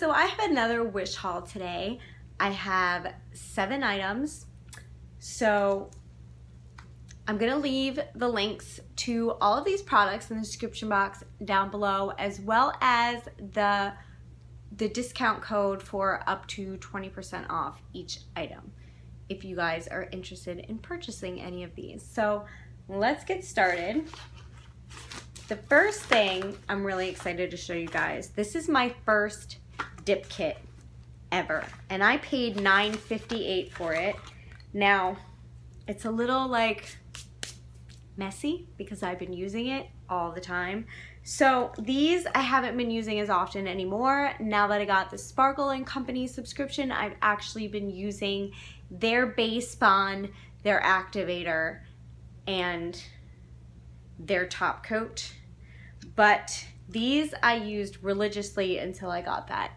so I have another wish haul today. I have 7 items. So I'm gonna leave the links to all of these products in the description box down below, as well as the discount code for up to 20% off each item if you guys are interested in purchasing any of these. So let's get started. The first thing I'm really excited to show you guys, this is my first dip kit ever, and I paid $9.58 for it. Now, it's a little like messy because I've been using it all the time. So these I haven't been using as often anymore. Now that I got the Sparkle & Company subscription, I've actually been using their base bond, their activator, and their top coat. But these I used religiously until I got that.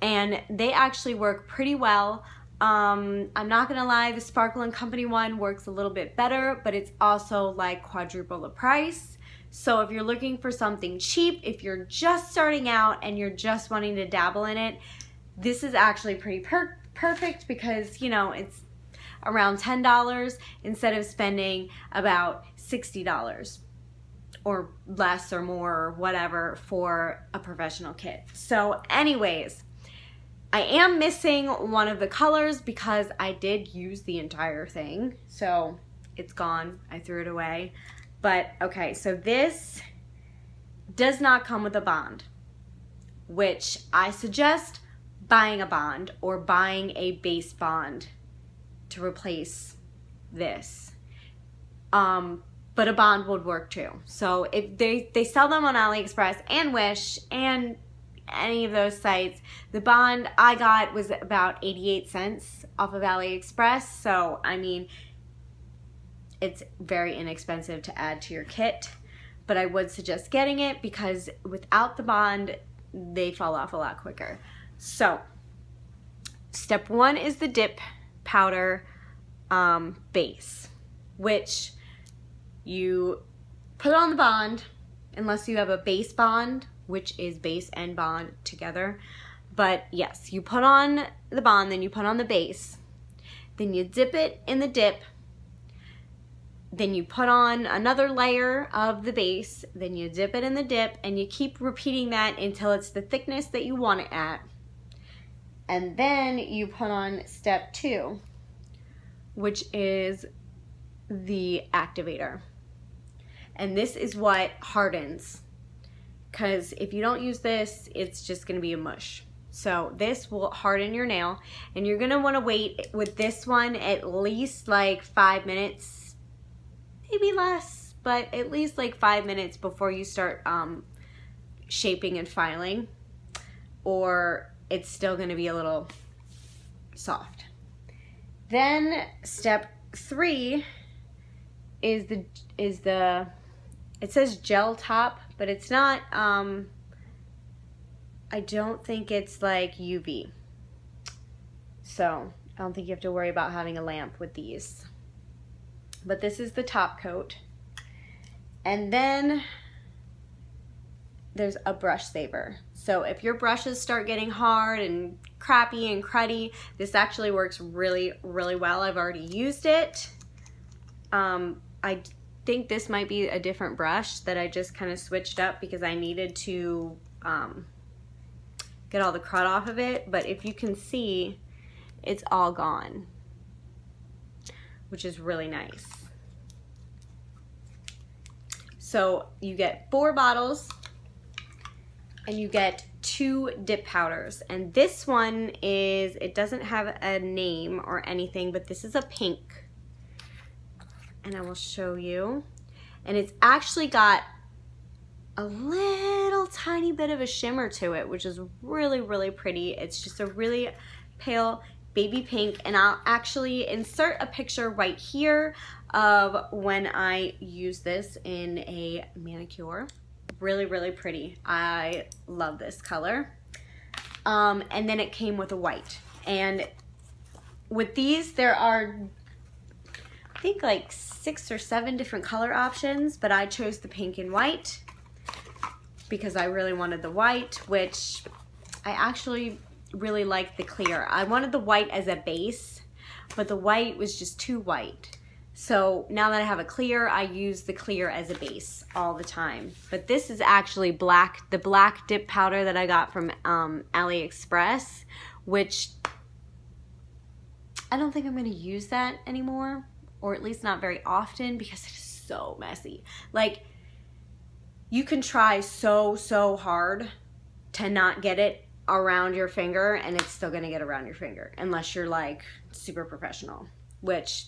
And they actually work pretty well. I'm not gonna lie, the Sparkle & Company one works a little bit better, but it's also like quadruple the price. So if you're looking for something cheap, if you're just starting out and you're just wanting to dabble in it, this is actually pretty perfect because, you know, it's around $10 instead of spending about $60 or less or more or whatever for a professional kit. So anyways, I am missing one of the colors because I did use the entire thing. So it's gone, I threw it away. But okay, so this does not come with a bond, which I suggest buying a bond or buying a base bond to replace this. But a bond would work too. So if they sell them on AliExpress and Wish and any of those sites. The bond I got was about 88 cents off of AliExpress. So I mean, it's very inexpensive to add to your kit, but I would suggest getting it because without the bond, they fall off a lot quicker. So step 1 is the dip powder base, which you put on the bond unless you have a base bond, which is base and bond together. But yes, you put on the bond, then you put on the base, then you dip it in the dip, then you put on another layer of the base, then you dip it in the dip, and you keep repeating that until it's the thickness that you want it at. And then you put on step 2, which is the activator. And this is what hardens, because if you don't use this, it's just gonna be a mush. So this will harden your nail, and you're gonna wanna wait with this one at least like 5 minutes, maybe less, but at least like 5 minutes before you start shaping and filing, or it's still gonna be a little soft. Then step 3 is the it says gel top, but it's not, I don't think it's like UV. So I don't think you have to worry about having a lamp with these. But this is the top coat. And then there's a brush saver. So if your brushes start getting hard and crappy and cruddy, this actually works really, really well. I've already used it. I think this might be a different brush that I just kind of switched up because I needed to get all the crud off of it. But if you can see, it's all gone, which is really nice. So you get 4 bottles and you get 2 dip powders. And this one is, it doesn't have a name or anything, but this is a pink. And I will show you. And it's actually got a little tiny bit of a shimmer to it, which is really, really pretty. It's just a really pale baby pink, and I'll actually insert a picture right here of when I use this in a manicure. Really, really pretty. I love this color. And then it came with a white. And with these, there are, I think, like 6 or 7 different color options, but I chose the pink and white because I really wanted the white, which I actually really like the clear. I wanted the white as a base, but the white was just too white. So now that I have a clear, I use the clear as a base all the time. But this is actually black, the black dip powder that I got from AliExpress, which I don't think I'm gonna use that anymore, or at least not very often, because it is so messy. Like, you can try so hard to not get it around your finger, and it's still gonna get around your finger, unless you're like super professional, which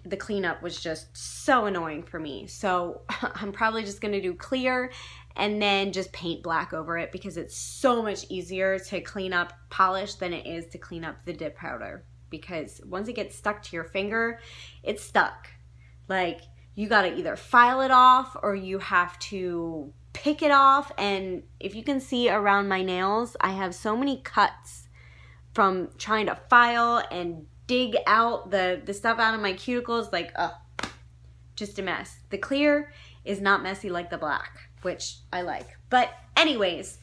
the cleanup was just so annoying for me. So I'm probably just gonna do clear and then just paint black over it, because it's so much easier to clean up polish than it is to clean up the dip powder, because once it gets stuck to your finger, it's stuck. Like, you gotta either file it off or you have to pick it off. And if you can see around my nails, I have so many cuts from trying to file and dig out the stuff out of my cuticles. Like, just a mess. The clear is not messy like the black, which I like. But anyways,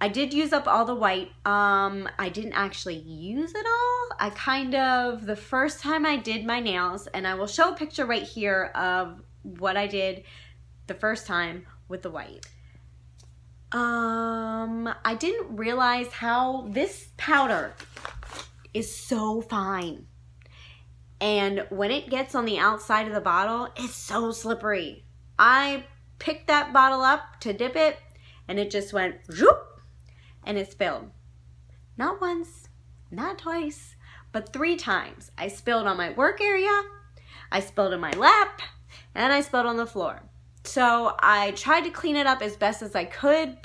I did use up all the white. I didn't actually use it all. I kind of, the first time I did my nails, and I will show a picture right here of what I did the first time with the white. I didn't realize how this powder is so fine. And when it gets on the outside of the bottle, it's so slippery. I picked that bottle up to dip it, and it just went whoop, and it spilled. Not once, not twice, but 3 times. I spilled on my work area, I spilled in my lap, and I spilled on the floor. So I tried to clean it up as best as I could,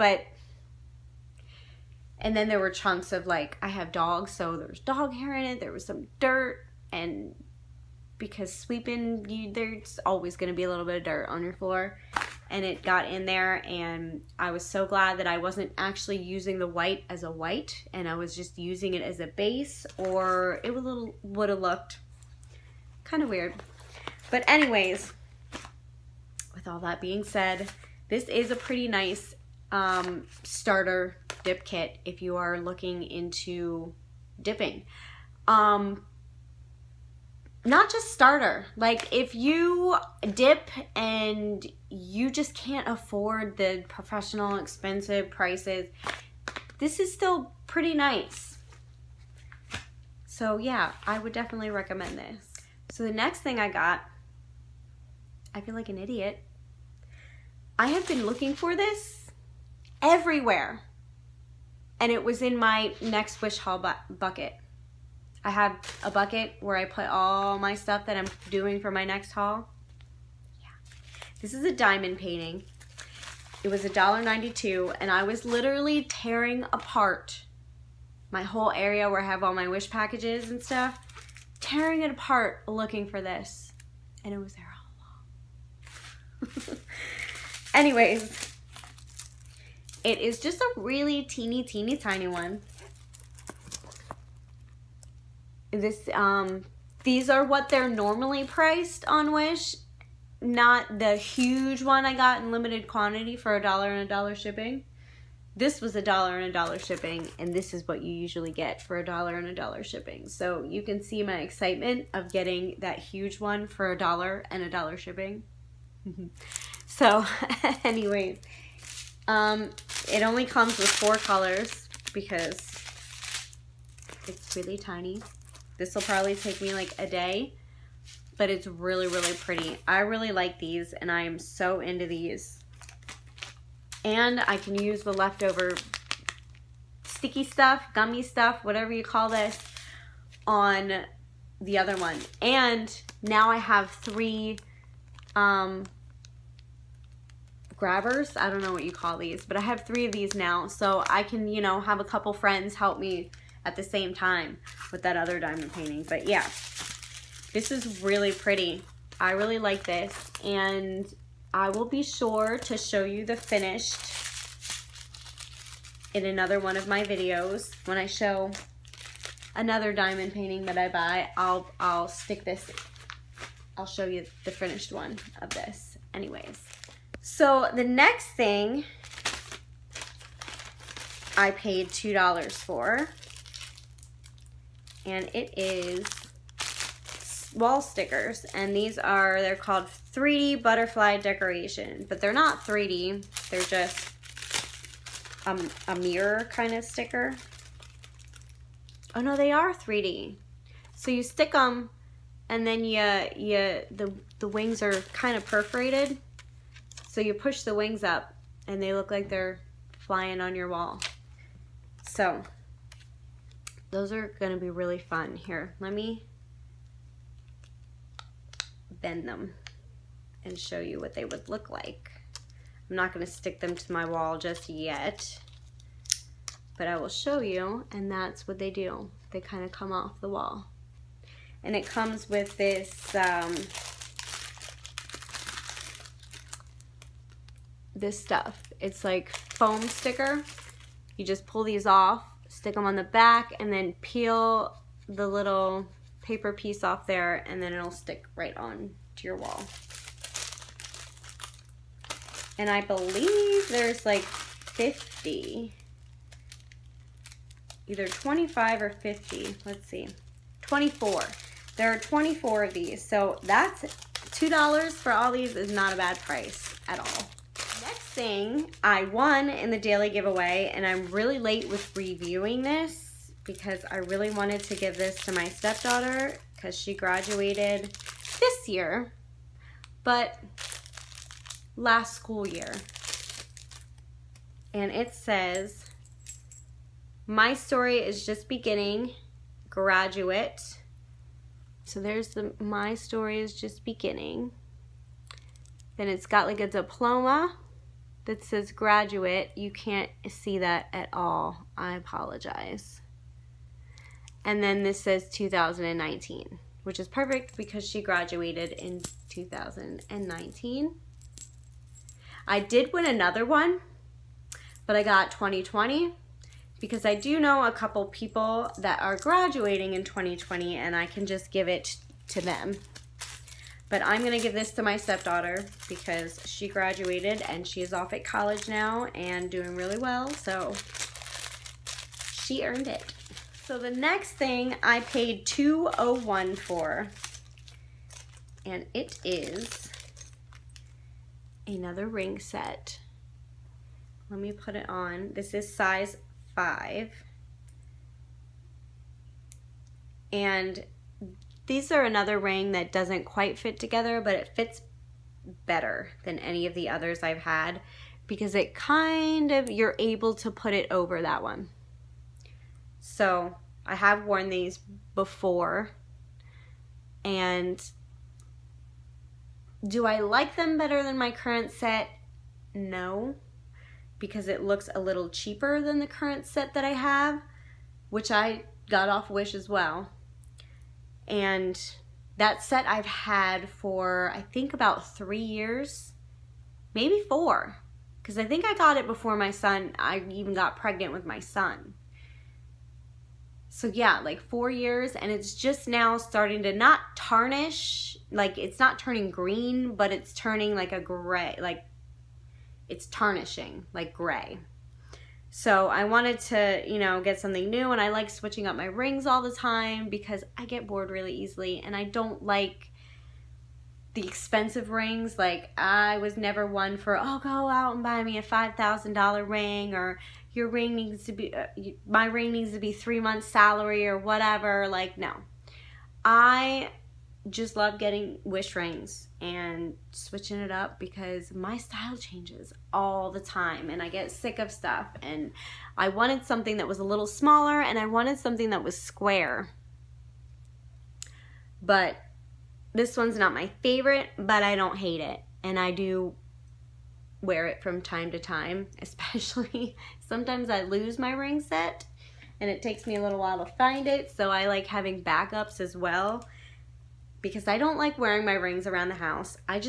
and then there were chunks of, like, I have dogs, so there was dog hair in it, there was some dirt, and because sweeping, there's always gonna be a little bit of dirt on your floor, and it got in there, and I was so glad that I wasn't actually using the white as a white, and I was just using it as a base, or it would have looked kind of weird. But anyways, with all that being said, this is a pretty nice starter dip kit if you are looking into dipping. Not just starter, like if you dip and you just can't afford the professional expensive prices, this is still pretty nice. So yeah, I would definitely recommend this. So the next thing I got, I feel like an idiot. I have been looking for this everywhere, and it was in my next wish haul bucket. I have a bucket where I put all my stuff that I'm doing for my next haul. Yeah. This is a diamond painting. It was $1.92, and I was literally tearing apart my whole area where I have all my wish packages and stuff, tearing it apart looking for this, and it was there all along. Anyways, it is just a really teeny tiny one. This, these are what they're normally priced on Wish, not the huge one I got in limited quantity for $1 and $1 shipping. This was $1 and $1 shipping, and this is what you usually get for $1 and $1 shipping. So you can see my excitement of getting that huge one for $1 and $1 shipping. So anyways, it only comes with 4 colors because it's really tiny. This will probably take me like a day, but it's really pretty. I really like these, and I am so into these. And I can use the leftover sticky stuff, gummy stuff, whatever you call this, on the other one. And now I have 3 grabbers. I don't know what you call these, but I have 3 of these now, so I can, you know, have a couple friends help me at the same time with that other diamond painting. But yeah, this is really pretty. I really like this, and I will be sure to show you the finished in another one of my videos. When I show another diamond painting that I buy, I'll stick this, I'll show you the finished one of this. Anyways, so the next thing I paid $2 for. And it is wall stickers. And these are, they're called 3D butterfly decoration. But they're not 3D. They're just a mirror kind of sticker. Oh no, they are 3D. So you stick them, and then the wings are kind of perforated. So you push the wings up, and they look like they're flying on your wall. So those are gonna be really fun. Here, let me bend them and show you what they would look like. I'm not gonna stick them to my wall just yet, but I will show you, and that's what they do. They kind of come off the wall. And it comes with this this stuff. It's like foam sticker. You just pull these off, stick them on the back, and then peel the little paper piece off there, and then it'll stick right on to your wall. And I believe there's like 50, either 25 or 50, let's see, 24. There are 24 of these, so that's $2 for all these is not a bad price at all. Next thing, I won in the daily giveaway, and I'm really late with reviewing this because I really wanted to give this to my stepdaughter because she graduated this year, but last school year. And it says, "My story is just beginning, graduate." So there's the "My story is just beginning." Then it's got like a diploma that says graduate. You can't see that at all. I apologize. And then this says 2019, which is perfect because she graduated in 2019. I did win another one, but I got 2020 because I do know a couple people that are graduating in 2020, and I can just give it to them. But I'm going to give this to my stepdaughter because she graduated and she is off at college now and doing really well, so she earned it. So the next thing I paid $201 for, and it is another ring set. Let me put it on. This is size 5. And these are another ring that doesn't quite fit together, but it fits better than any of the others I've had because it kind of, you're able to put it over that one. So I have worn these before, and do I like them better than my current set? No, because it looks a little cheaper than the current set that I have, which I got off Wish as well. And that set I've had for, I think, about 3 years, maybe 4, because I think I got it before my son, I even got pregnant with my son. So yeah, like 4 years, and it's just now starting to not tarnish, like it's not turning green, but it's turning like a gray, like it's tarnishing like gray. So I wanted to, you know, get something new, and I like switching up my rings all the time because I get bored really easily, and I don't like the expensive rings. Like, I was never one for, oh, go out and buy me a $5,000 ring, or your ring needs to be, my ring needs to be 3 months salary or whatever. Like, no. I just love getting Wish rings and switching it up because my style changes all the time and I get sick of stuff, and I wanted something that was a little smaller and I wanted something that was square. But this one's not my favorite, but I don't hate it, and I do wear it from time to time, especially sometimes I lose my ring set and it takes me a little while to find it, so I like having backups as well. Because I don't like wearing my rings around the house. I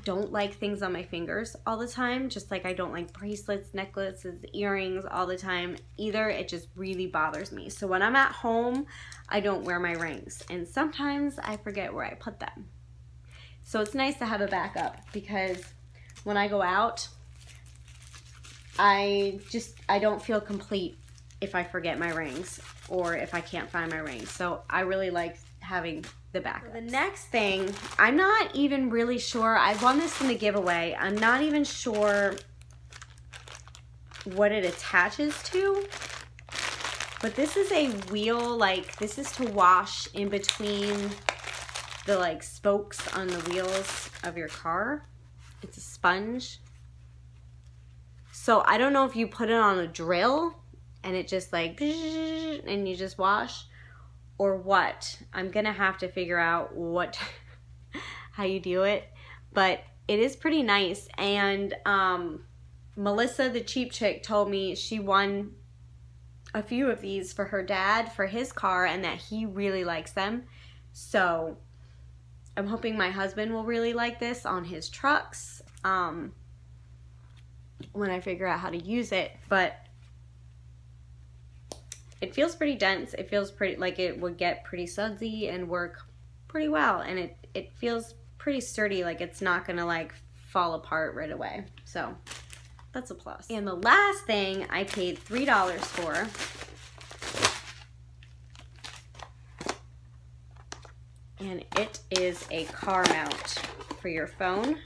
don't like things on my fingers all the time. Just like I don't like bracelets, necklaces, earrings all the time either. It just really bothers me. So when I'm at home, I don't wear my rings. And sometimes I forget where I put them. So it's nice to have a backup because when I go out, I don't feel complete if I forget my rings or if I can't find my rings. So I really like having the backup. The next thing, I'm not even really sure. I won this in the giveaway. I'm not even sure what it attaches to. But this is a wheel, like this is to wash in between the like spokes on the wheels of your car. It's a sponge. So I don't know if you put it on a drill and it just like, and you just wash, or what. I'm gonna have to figure out what, how you do it. But it is pretty nice. And Melissa, the cheap chick, told me she won a few of these for her dad for his car and that he really likes them. So I'm hoping my husband will really like this on his trucks when I figure out how to use it. But it feels pretty dense. It feels pretty like it would get pretty sudsy and work pretty well. And it feels pretty sturdy, like it's not gonna like fall apart right away. So that's a plus. And the last thing I paid $3 for and it is a car mount for your phone.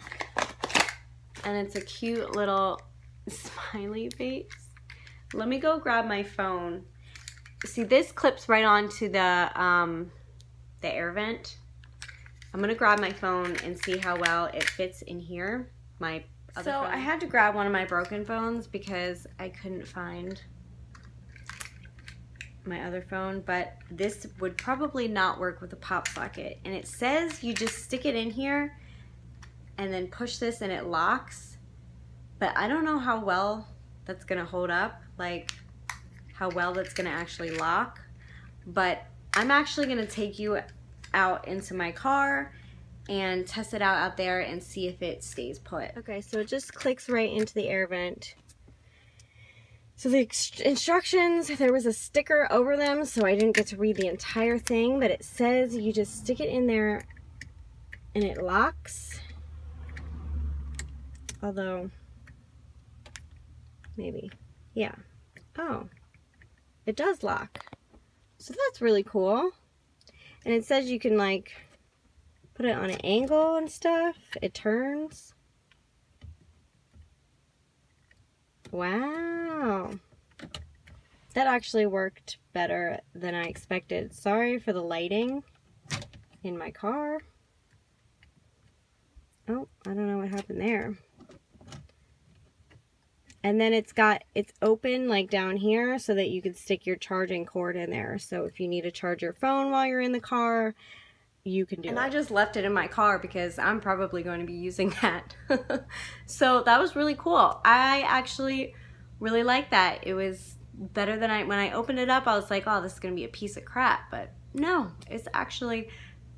And it's a cute little smiley face. Let me go grab my phone. See, this clips right onto the air vent. I'm gonna grab my phone and see how well it fits in here. My other phone. I had to grab one of my broken phones because I couldn't find my other phone, but this would probably not work with a pop socket. And it says you just stick it in here and then push this and it locks. But I don't know how well that's gonna hold up, like how well that's gonna actually lock. But I'm actually gonna take you out into my car and test it out there and see if it stays put. Okay, so it just clicks right into the air vent. So the instructions, there was a sticker over them, so I didn't get to read the entire thing, but it says you just stick it in there and it locks. Although, maybe, yeah. Oh, it does lock. So that's really cool. And it says you can like put it on an angle and stuff. It turns. Wow. That actually worked better than I expected. Sorry for the lighting in my car. Oh, I don't know what happened there. And then it's open like down here so that you can stick your charging cord in there. So if you need to charge your phone while you're in the car, you can do it. And I just left it in my car because I'm probably going to be using that. So that was really cool. I actually really like that. It was better than when I opened it up, I was like, oh, this is going to be a piece of crap. But no, it's actually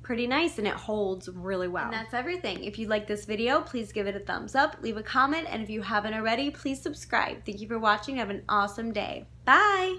pretty nice and it holds really well. And that's everything. If you like this video, please give it a thumbs up, leave a comment, and if you haven't already, please subscribe. Thank you for watching. Have an awesome day. Bye!